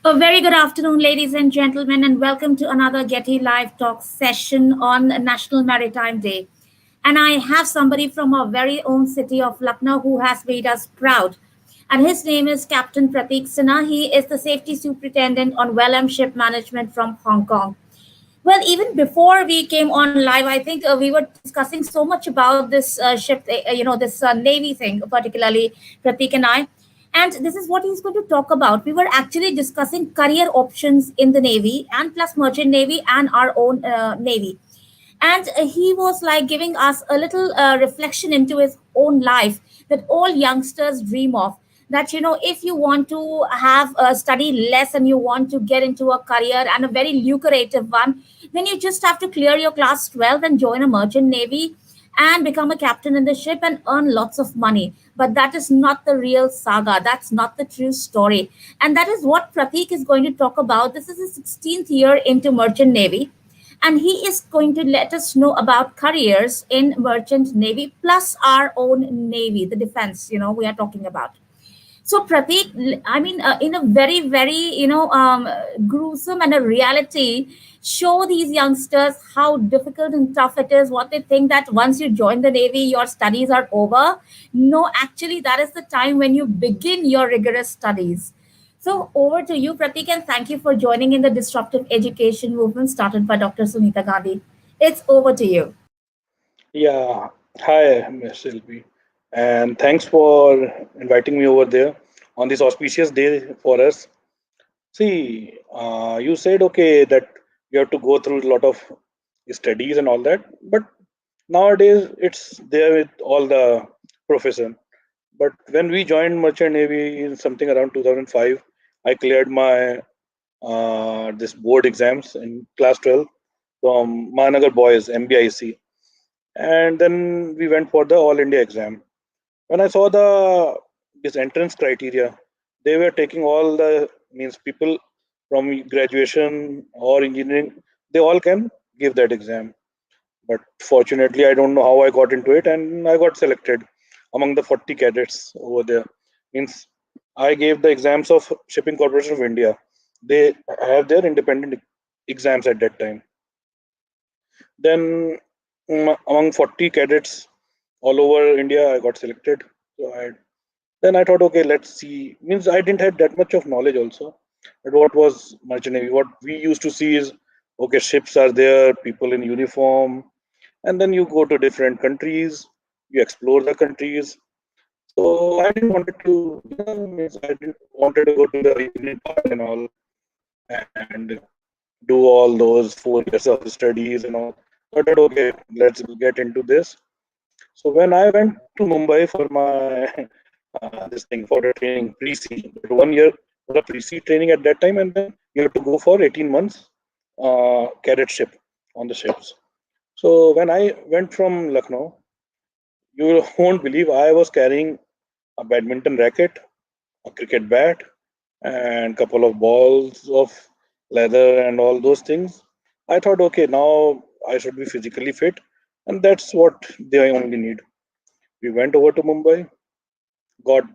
A very good afternoon, ladies and gentlemen, and welcome to another Getty Live Talk session on National Maritime Day. And I have somebody from our very own city of Lucknow who has made us proud. And his name is Captain Prateek Sinha. He is the safety superintendent on Welham Ship Management from Hong Kong. Well, even before we came on live, I think we were discussing so much about this ship, this Navy thing, particularly Pratik and I. And this is what he's going to talk about. We were actually discussing career options in the Navy and plus merchant Navy and our own Navy. And he was like giving us a little reflection into his own life that all youngsters dream of, that if you want to have study less and you want to get into a career and a very lucrative one, then you just have to clear your class 12 and join a merchant navy and become a captain in the ship and earn lots of money. But that is not the real saga. That's not the true story. And that is what Pratik is going to talk about. This is his 16th year into merchant navy, and he is going to let us know about careers in merchant navy plus our own navy, the defense we are talking about. So Pratik, I mean, in a very, very, gruesome and a reality, show these youngsters how difficult and tough it is. What they think that once you join the Navy, your studies are over. No, actually, that is the time when you begin your rigorous studies. So over to you, Pratik, and thank you for joining in the disruptive education movement started by Dr. Sunita Gandhi. It's over to you. Yeah, hi, Miss Sylvie, and thanks for inviting me over there on this auspicious day for us. See, you said okay that you have to go through a lot of studies and all that, but nowadays it's there with all the profession. But when we joined Merchant Navy in something around 2005, I cleared my this board exams in class 12 from Mahanagar Boys MBIC, and then we went for the All India exam. When I saw the this entrance criteria, they were taking all the means people from graduation or engineering, they all can give that exam. But fortunately, I don't know how I got into it, and I got selected among the 40 cadets over there. Means I gave the exams of Shipping Corporation of India. They have their independent exams at that time. Then among 40 cadets all over India, I got selected. So then I thought, okay, let's see. Means I didn't have that much of knowledge also. But what was merchant navy? What we used to see is, okay, ships are there, people in uniform, and then you go to different countries, you explore the countries. So I didn't wanted to, means I didn't wanted to go to the evening part and all, and do all those 4 years of studies and all. So I thought, okay, let's get into this. So when I went to Mumbai for my this thing for the training pre-C, but 1 year for the pre-C training at that time, and then you have to go for 18 months cadetship on the ships. So when I went from Lucknow, you won't believe I was carrying a badminton racket, a cricket bat, and couple of balls of leather and all those things. I thought, okay, now I should be physically fit, and that's what they only need. We went over to Mumbai, got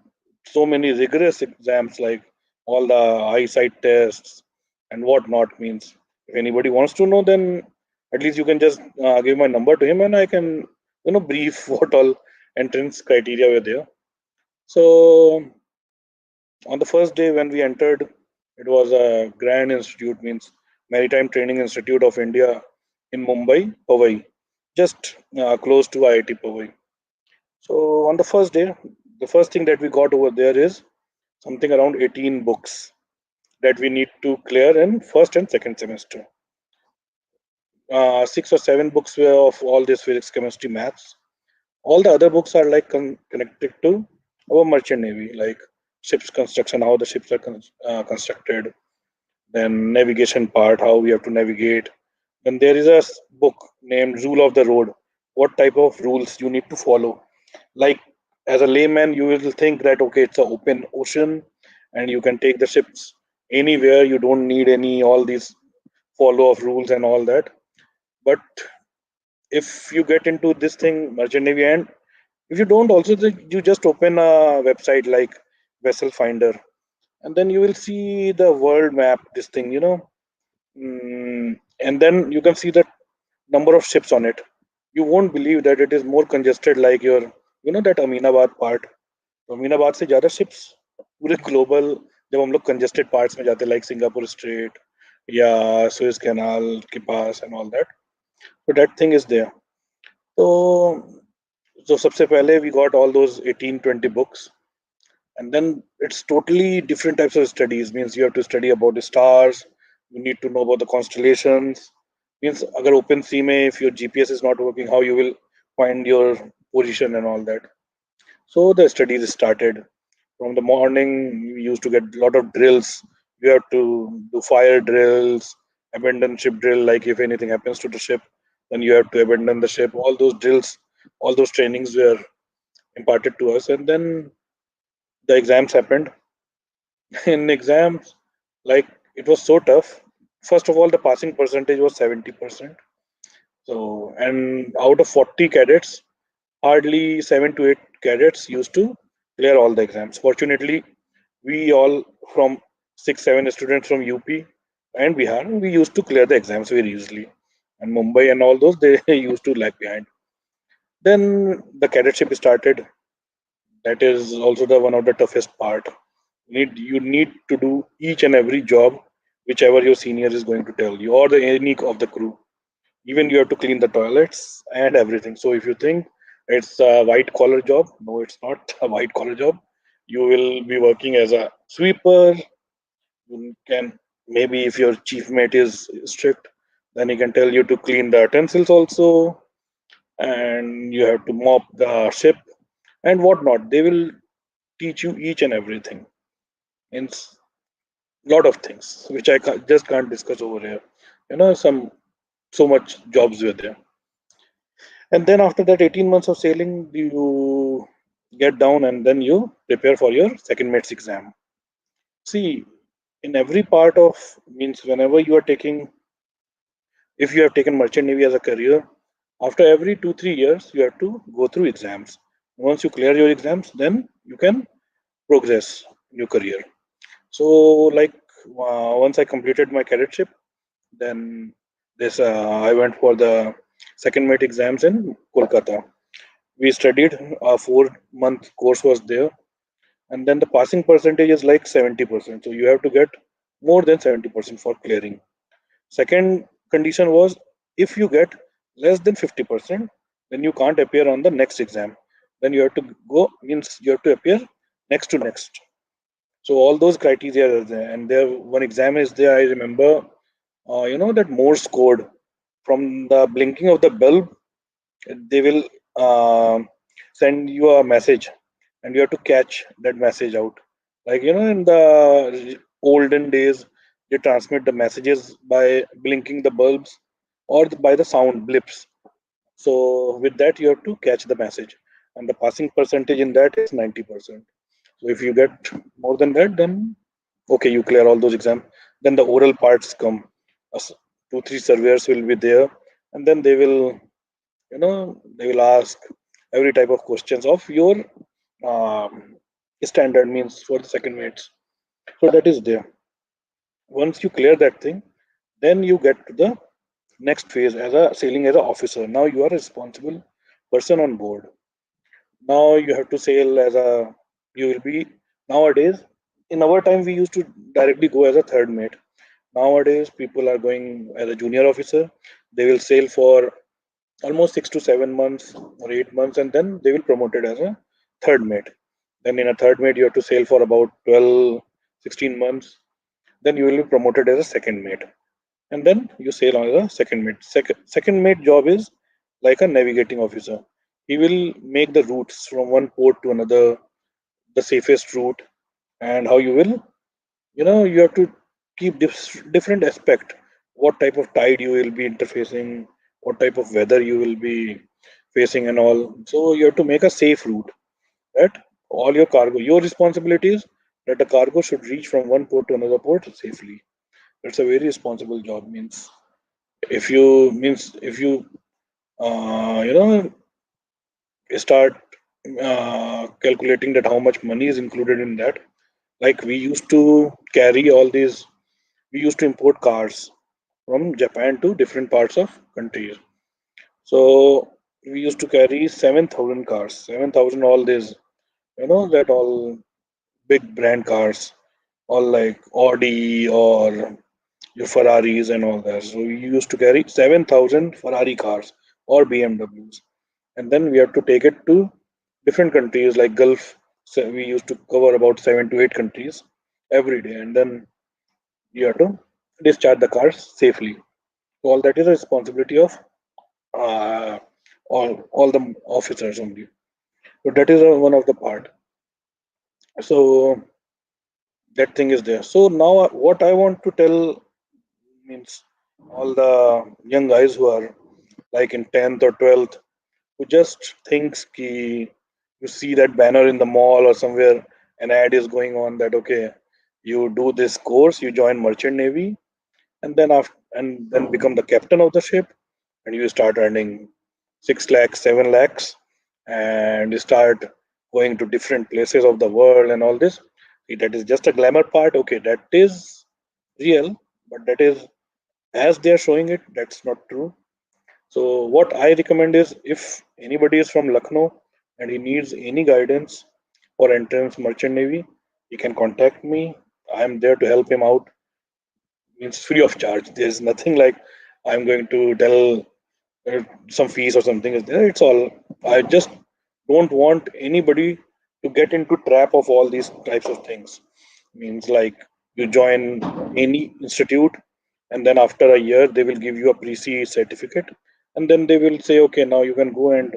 so many rigorous exams like all the eyesight tests and whatnot. Means if anybody wants to know, then at least you can just give my number to him, and I can brief what all entrance criteria were there. So on the first day when we entered, it was a grand institute, means Maritime Training Institute of India in Mumbai, Powai, just close to IIT Powai. So on the first day, the first thing that we got over there is something around 18 books that we need to clear in first and second semester. 6 or 7 books were of all this physics, chemistry, maths. All the other books are like connected to our merchant navy, like ships construction, how the ships are constructed, then navigation part, how we have to navigate. Then there is a book named Rule of the Road. What type of rules you need to follow? Like as a layman, you will think that okay, it's an open ocean, and you can take the ships anywhere. You don't need any all these follow of rules and all that. But if you get into this thing, merchant navy, and if you don't also, you just open a website like Vessel Finder, and then you will see the world map, this thing, and then you can see the number of ships on it. You won't believe that it is more congested, like your, that Aminabad part. तो अमीनाबाद से ज़्यादा ships पूरे global, जब हम लोग congested parts में जाते, like Singapore Strait या Suez Canal के पास and all that. So that thing is there. तो सबसे पहले we got all those 18-20 books, and then it's totally different types of studies. Means you have to study about the stars, you need to know about the constellations. Means agar open sea mein, if your GPS is not working, how you will find your position and all that. So the studies started from the morning. We used to get a lot of drills. You have to do fire drills, abandon ship drill, like if anything happens to the ship, then you have to abandon the ship. All those drills, all those trainings were imparted to us, and then the exams happened. In exams, like, it was so tough. First of all, the passing percentage was 70%. So, and out of 40 cadets, hardly 7 to 8 cadets used to clear all the exams. Fortunately, we all from 6, 7 students from UP and Bihar, we used to clear the exams very easily. And Mumbai and all those, they used to lag behind. Then the cadetship started. That is also the one of the toughest part. You need to do each and every job whichever your senior is going to tell you, or the any of the crew. Even you have to clean the toilets and everything. So if you think it's a white collar job, no, it's not a white collar job. You will be working as a sweeper. You can, maybe if your chief mate is strict, then he can tell you to clean the utensils also, and you have to mop the ship and whatnot. They will teach you each and everything. It's lot of things which just can't discuss over here. Some so much jobs were there. And then after that 18 months of sailing, you get down and then you prepare for your second mates exam. See, in every part of, means whenever you are taking, if you have taken merchant navy as a career, after every 2-3 years you have to go through exams. Once you clear your exams, then you can progress in your career. So, like, once I completed my cadetship, then this I went for the second mate exams in Kolkata. We studied, a 4 month course was there, and then the passing percentage is like 70%. So you have to get more than 70% for clearing. Second condition was, if you get less than 50%, then you can't appear on the next exam. Then you have to go, means you have to appear next to next. So all those criteria are there, and there one exam is there. I remember, that Morse code. From the blinking of the bulb, they will send you a message, and you have to catch that message out. Like, in the olden days, they transmit the messages by blinking the bulbs, or by the sound blips. So with that, you have to catch the message, and the passing percentage in that is 90%. So if you get more than that, then okay, you clear all those exams. Then the oral parts come. 2-3 surveyors will be there, and then they will ask every type of questions of your um, standard, means for the second mates. So that is there. Once you clear that thing, then you get to the next phase as a sailing as an officer. Now you are a responsible person on board. Now you have to sail as a, you will be, nowadays, in our time we used to directly go as a third mate. Nowadays people are going as a junior officer. They will sail for almost 6 to 7 months or 8 months, and then they will promote it as a third mate. Then in a third mate you have to sail for about 12, 16 months. Then you will be promoted as a second mate, and then you sail on as a second mate. Second mate job is like a navigating officer. He will make the routes from one port to another, the safest route, and how you will, you have to keep different aspect. What type of tide you will be interfacing, what type of weather you will be facing, and all. So you have to make a safe route, that all your cargo, your responsibility is that the cargo should reach from one port to another port safely. That's a very responsible job. Means if you start calculating that how much money is included in that, Like we used to carry all these, we used to import cars from Japan to different parts of countries. So we used to carry 7,000 cars, 7,000 all these, that all big brand cars, all like Audi or your Ferraris and all that. So we used to carry 7,000 Ferrari cars or BMWs. And then we have to take it to different countries like Gulf. So we used to cover about 7 to 8 countries every day. And then you have to discharge the cars safely. So all that is a responsibility of uh, all the officers only. So that is one of the part. So that thing is there. So now what I want to tell means all the young guys who are like in 10th or 12th who just thinks ki you see that banner in the mall or somewhere, an ad is going on that okay, you do this course, you join merchant navy, and then become the captain of the ship, and you start earning 6 lakhs, 7 lakhs, and you start going to different places of the world and all this. See, that is just a glamour part. Okay, that is real, but that is as they are showing it, that's not true. So what I recommend is if anybody is from Lucknow and he needs any guidance for entrance merchant navy, he can contact me. I am there to help him out. Means free of charge. There's nothing like I'm going to tell some fees or something is there. It's all. I just don't want anybody to get into trap of all these types of things. Means like you join any institute, and then after a year they will give you a pre-C certificate, and then they will say, okay, now you can go and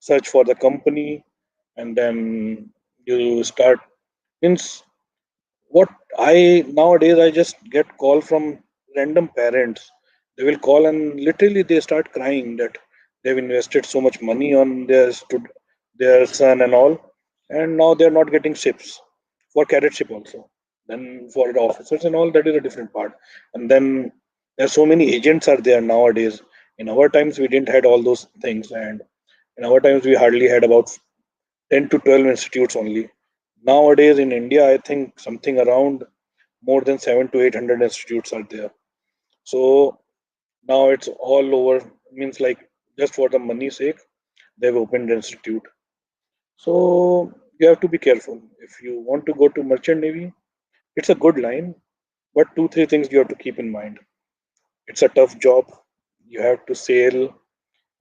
search for the company, and then you start. Means what I nowadays I just get call from random parents. They will call and literally they start crying that they've invested so much money on their son and all, and now they're not getting ships for cadetship also. Then for the officers and all, that is a different part. And then there's so many agents are there nowadays. In our times we didn't had all those things, and in our times we hardly had about 10 to 12 institutes only. Nowadays in India, I think something around more than 7 to 800 institutes are there. So now it's all over. Means like just for the money sake, they've opened an institute. So you have to be careful. If you want to go to merchant navy, it's a good line, but two three things you have to keep in mind. It's a tough job. You have to sail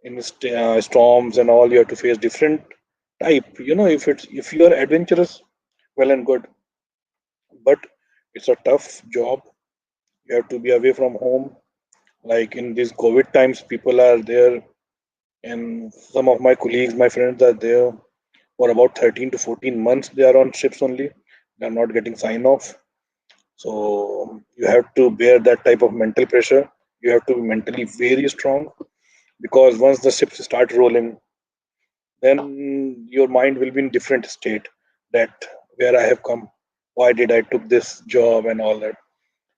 in storms and all. You have to face different type. If you are adventurous, well and good, but it's a tough job. You have to be away from home. Like in these COVID times, people are there, and some of my colleagues, my friends are there for about 13 to 14 months. They are on ships only. They are not getting sign off. So you have to bear that type of mental pressure. You have to be mentally very strong because once the ships start rolling, then your mind will be in different state. That where I have come, why did I took this job and all that.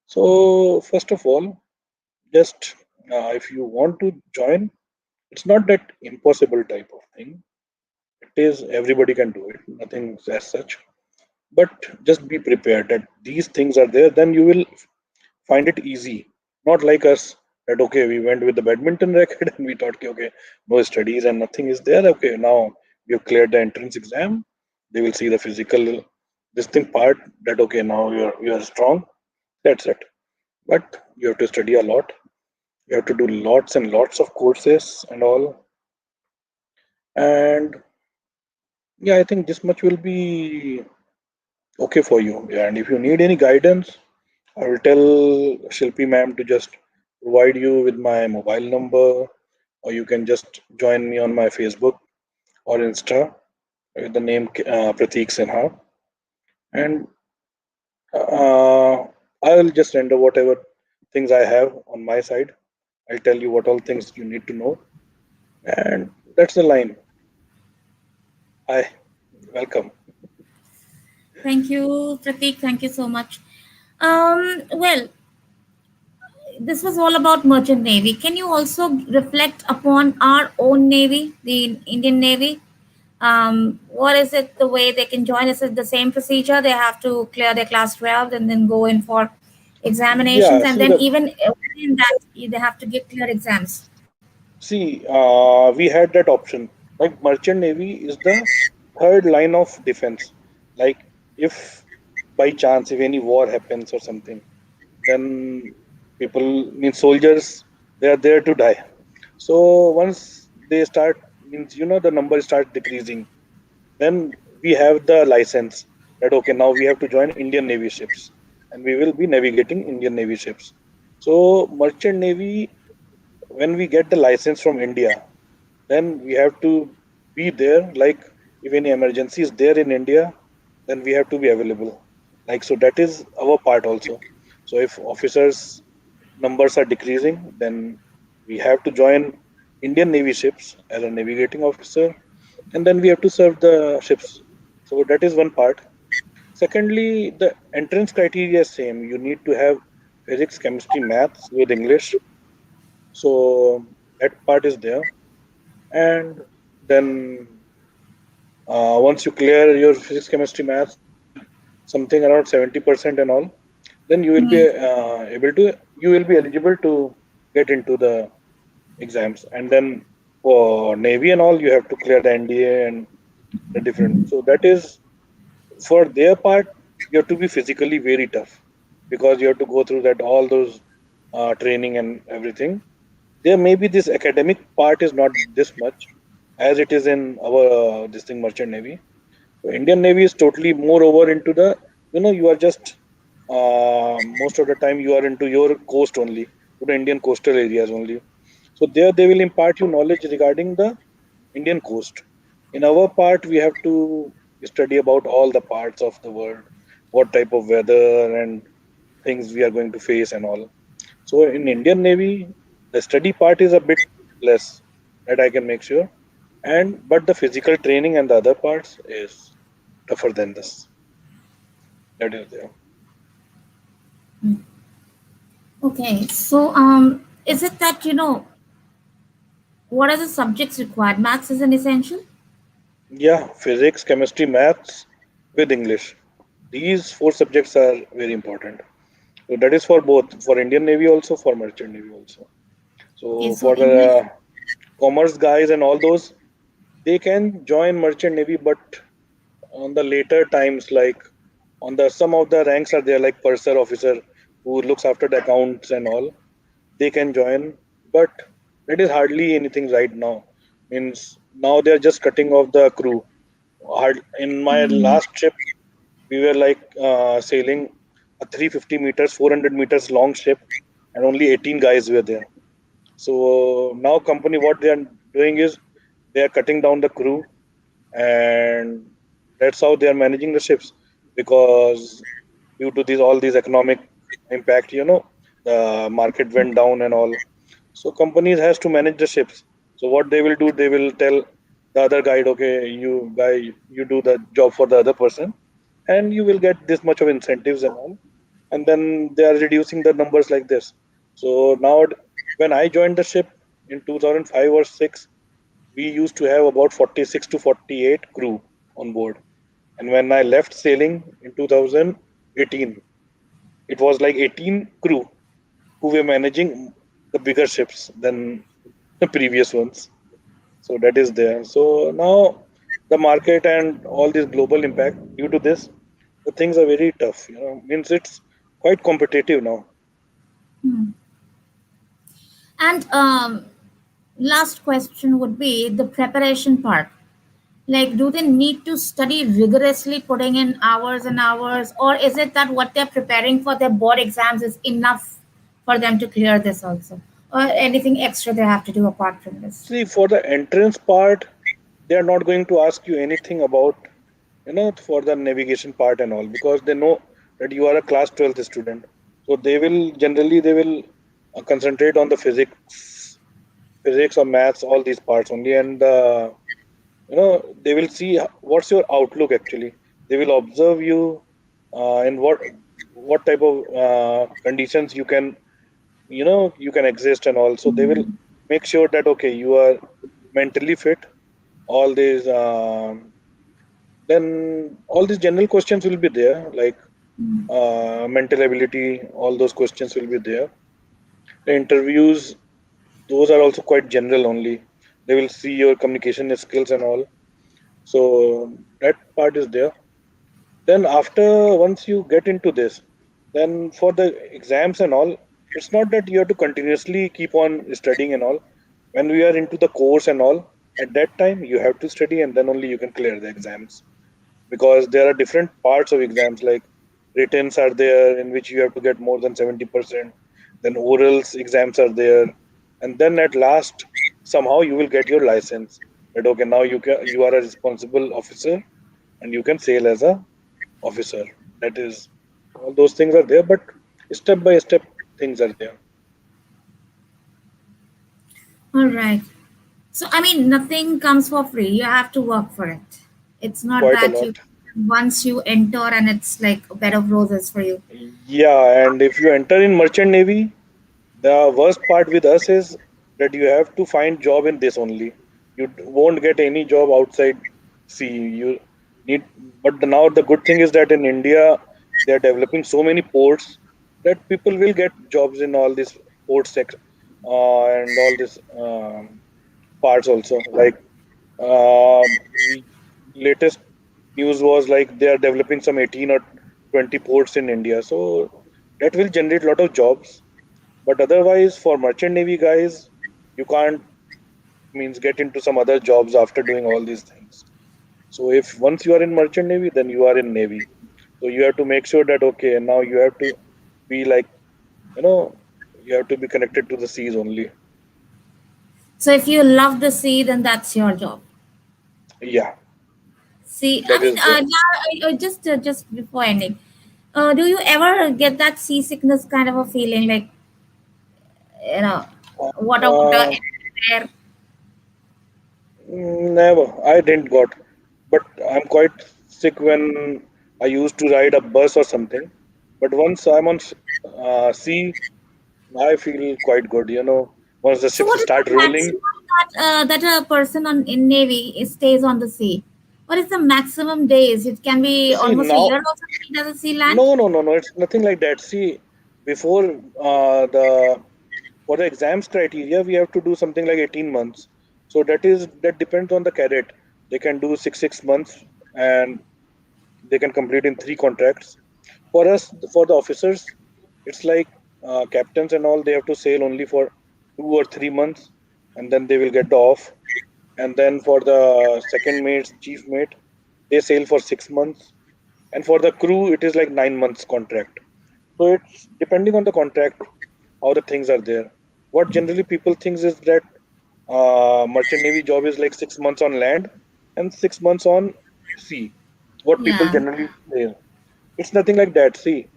So first of all, just if you want to join, it's not that impossible type of thing. It is everybody can do it, nothing as such. But just be prepared that these things are there, then you will find it easy. Not like us that okay, we went with the badminton racket and we thought, okay, no studies and nothing is there. Okay, now you've cleared the entrance exam. They will see the physical this thing part that okay, now you're strong. That's it. But you have to study a lot. You have to do lots and lots of courses and all. And yeah, I think this much will be okay for you. Yeah, and if you need any guidance, I will tell Shilpi ma'am to just provide you with my mobile number, or you can just join me on my Facebook or Insta with the name Prateek Sinha, and uh, I will just render whatever things I have on my side. I'll tell you what all things you need to know, and that's the line. Hi, welcome. Thank you, Prateek. Thank you so much. Well, this was all about merchant navy. Can you also reflect upon our own navy, the Indian Navy? What is it, the way they can join? Is it the same procedure? They have to clear their class 12 and then go in for examinations, Yeah, and see then the even within that, they have to give clear exams. we had that option. Like merchant navy is the third line of defense. Like if by chance if any war happens or something, then people mean soldiers they are there to die. So once they start means the number starts decreasing, then we have the license that okay now we have to join Indian Navy ships and we will be navigating Indian Navy ships. So merchant navy when we get the license from India, then we have to be there. Like if any emergency is there in India, then we have to be available. Like so that is our part also. So if officers numbers are decreasing, then we have to join Indian Navy ships as a navigating officer, and then we have to serve the ships. So that is one part. Secondly, the entrance criteria is same. You need to have physics, chemistry, maths with English. So that part is there. And then once you clear your physics, chemistry, maths with something around 70% and all, then you will be Hmm. you will be eligible to get into the exams. And then for Navy and all, you have to clear the NDA and the different. So that is for their part, you have to be physically very tough because you have to go through that all those training and everything. There may be this academic part is not this much as it is in our this thing merchant navy. So Indian navy is totally more over into the you are just most of the time you are into your coast only, to the Indian coastal areas only. So there they will impart you knowledge regarding the Indian coast. In our part we have to study about all the parts of the world, what type of weather and things we are going to face and all. So in Indian Navy, the study part is a bit less, that I can make sure. And but the physical training and the other parts is tougher than this. That is there. Okay, so is it that what are the subjects required? Maths is an essential. Yeah, physics, chemistry, maths with English. These four subjects are very important. So that is for both, for Indian Navy also, for Merchant Navy also. Okay, So so for English. the commerce guys and all those, they can join Merchant Navy, but on the later times, like on the some of the ranks are there, like purser officer who looks after the accounts and all, they can join, but that is hardly anything right now. Means now they are just cutting off the crew. In my Hmm. last trip, we were like sailing a 350 meters, 400 meters long ship, and only 18 guys were there. So now company what they are doing is they are cutting down the crew, and that's how they are managing the ships because due to these all these economic impact, the market went down and all. So companies has to manage the ships. So what they will do, they will tell the other guide, okay, you guy, you do the job for the other person, and you will get this much of incentives and all. And then they are reducing the numbers like this. So now, when I joined the ship in 2005 or 6, we used to have about 46 to 48 crew on board. And when I left sailing in 2018, it was like 18 crew who were managing the bigger ships than the previous ones. So that is there. So now the market and all this global impact due to this, the things are very tough. Means it's quite competitive now. Hmm. And last question would be the preparation part. Like, do they need to study rigorously, putting in hours and hours, or is it that what they're preparing for their board exams is enough for them to clear this also, or anything extra they have to do apart from this? See, for the entrance part, they are not going to ask you anything about, for the navigation part and all, because they know that you are a class 12th student. So they will concentrate on the physics or maths, all these parts only, and they will see what's your outlook actually. They will observe you in what type of conditions you can exist and also they will make sure that okay you are mentally fit all these then all these general questions will be there, like mental ability, all those questions will be there. The interviews, those are also quite general only. They will see your communication skills and all. So that part is there. Then after once you get into this, then for the exams and all, it's not that you have to continuously keep on studying and all. When we are into the course and all, at that time you have to study and then only you can clear the exams, because there are different parts of exams, like writtens are there in which you have to get more than 70%, then orals exams are there, and then at last somehow you will get your license, that okay, now you are a responsible officer and you can sail as a officer. That is, all those things are there, but step by step things are there. All right. So, I mean, nothing comes for free. You have to work for it. It's not Quite a that lot. you once you enter and it's like a bed of roses for you. Yeah, and if you enter in merchant navy, the worst part with us is that you have to find job in this only. You won't get any job outside sea. You need, but now the good thing is that in India they are developing so many ports that people will get jobs in all these port sector and all these parts also. Like um, latest news was like they are developing some 18 or 20 ports in India, so that will generate a lot of jobs. But otherwise, for merchant navy guys, you can't means get into some other jobs after doing all these things. So if once you are in merchant navy, then you are in navy. So you have to make sure that okay, now you have to be like, you know, you have to be connected to the seas only. So, if you love the sea, then that's your job. Yeah, See, I that mean, is there. now just before ending, do you ever get that seasickness kind of a feeling, like you know, water Uh, everywhere? Never, I didn't got, but I'm quite sick when I used to ride a bus or something. But once I'm on sea, I feel quite good. Once the So, ships what is the start rolling. maximum that a person on in Navy stays on the sea? What is the maximum days? It can be See almost a now, year also that he doesn't see land. no, no, no, no. It's nothing like that. See, before the for the exams criteria, we have to do something like 18 months. So that depends on the cadet. They can do six months, and they can complete in three contracts. For us, for the officers, it's like captains and all. They have to sail only for 2 or 3 months, and then they will get the off. And then for the second mates, chief mate, they sail for 6 months, and for the crew it is like 9 months contract. So it's depending on the contract how the things are there. What generally people thinks is that merchant navy job is like 6 months on land and 6 months on sea. What people Yeah. generally say, it's nothing like that. See,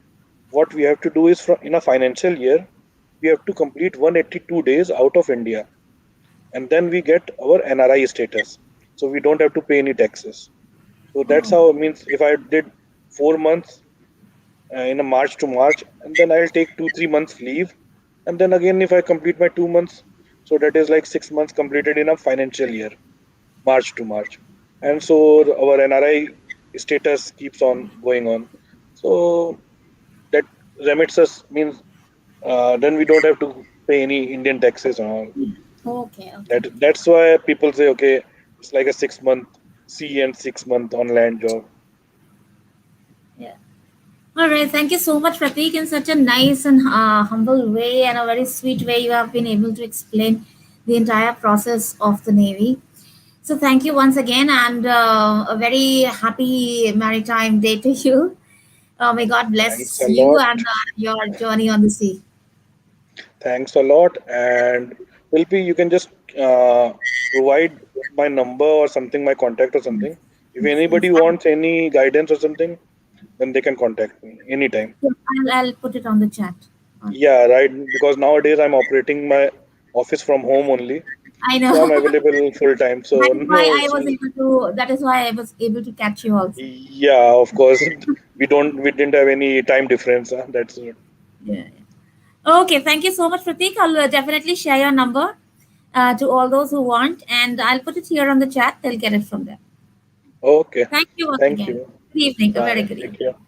what we have to do is, in a financial year we have to complete 182 days out of India, and then we get our NRI status, so we don't have to pay any taxes. So that's Oh. how it means. If I did 4 months in a March to March, and then I'll take 2 3 months leave, and then again if I complete my 2 months, so that is like 6 months completed in a financial year, March to March, and so our NRI status keeps on going on. So that remits us means then we don't have to pay any Indian taxes and all. Okay. Okay. That's why people say okay, it's like a 6 month sea and 6 month on land job. Yeah. All right. Thank you so much, Prateek. In such a nice and humble way and a very sweet way, you have been able to explain the entire process of the Navy. So thank you once again, and a very happy maritime day to you. May God Thanks bless a you lot. and your journey on the sea. Thanks a lot. And LP, you can just provide my number or something, my contact or something. If In anybody fact, wants any guidance or something, then they can contact me anytime. yeah, I'll put it on the chat. Uh, Yeah, right. Because nowadays I'm operating my office from home only, I so I'm know. available full time. That So is why no I was issues. able to. That is why I was able to catch you also. Yeah, of course. We didn't have any time difference. That's it. Yeah. Okay. Thank you so much, Prateek. I'll definitely share your number, to all those who want, and I'll put it here on the chat. They'll get it from there. Okay. Thank you once Thank again. you. Good evening. A very Bye. good Take evening. care.